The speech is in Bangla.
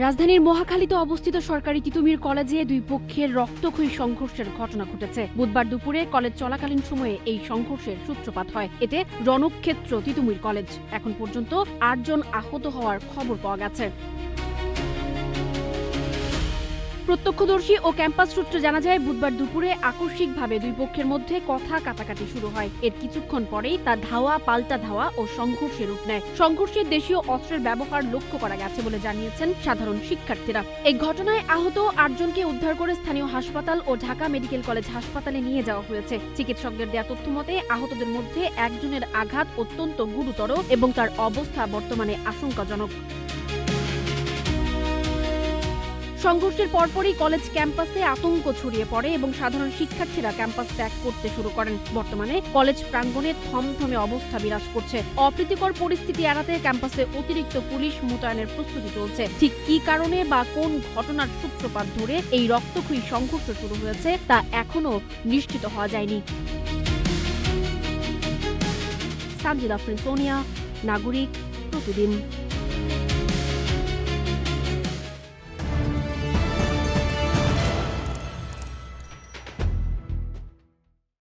রাজধানীর মহাখালীতে অবস্থিত সরকারি তিতুমীর কলেজে দুই পক্ষের রক্তক্ষয়ী সংঘর্ষের ঘটনা ঘটেছে। বুধবার দুপুরে কলেজ চলাকালীন সময়ে এই সংঘর্ষের সূত্রপাত হয়। এতে রণক্ষেত্র তিতুমীর কলেজ। এখন পর্যন্ত ৮ জন আহত হওয়ার খবর পাওয়া গেছে। প্রত্যক্ষদর্শী ও ক্যাম্পাস সূত্রে জানা যায়, বুধবার দুপুরে আকস্মিকভাবে দুই পক্ষের মধ্যে কথা কাটাকাটি শুরু হয়। এর কিছুক্ষণ পরেই তা ধাওয়া পাল্টা ধাওয়া ও সংঘর্ষে রূপ নেয়। সংঘর্ষে দেশীয় অস্ত্রের ব্যবহার লক্ষ্য করা গেছে বলে জানিয়েছেন সাধারণ শিক্ষার্থীরা। এই ঘটনায় আহত ৮ জনকে উদ্ধার করে স্থানীয় হাসপাতাল ও ঢাকা মেডিকেল কলেজ হাসপাতালে নিয়ে যাওয়া হয়েছে। চিকিৎসকদের দেয়া তথ্য মতে আহতদের মধ্যে একজনের আঘাত অত্যন্ত গুরুতর এবং তার অবস্থা বর্তমানে আশঙ্কাজনক। সংঘর্ষের পরপরই কলেজ ক্যাম্পাসে আতঙ্ক ছড়িয়ে পড়ে এবং সাধারণ শিক্ষার্থীরা ক্যাম্পাস ত্যাগ করতে শুরু করেন। বর্তমানে কলেজ প্রাঙ্গণে থমথমে অবস্থা বিরাজ করছে। অপ্রীতিকর পরিস্থিতি এড়াতে ক্যাম্পাসে অতিরিক্ত পুলিশ মোতায়েনের প্রস্তুতি চলছে। ঠিক কী কারণে বা কোন ঘটনার সূত্রপাত ধরে এই রক্তক্ষয়ী সংঘর্ষ শুরু হয়েছে তা এখনো নিশ্চিত হওয়া যায়নি। সানজিদা আফরিন, সোনিয়া, নাগরিক, প্রতিদিন।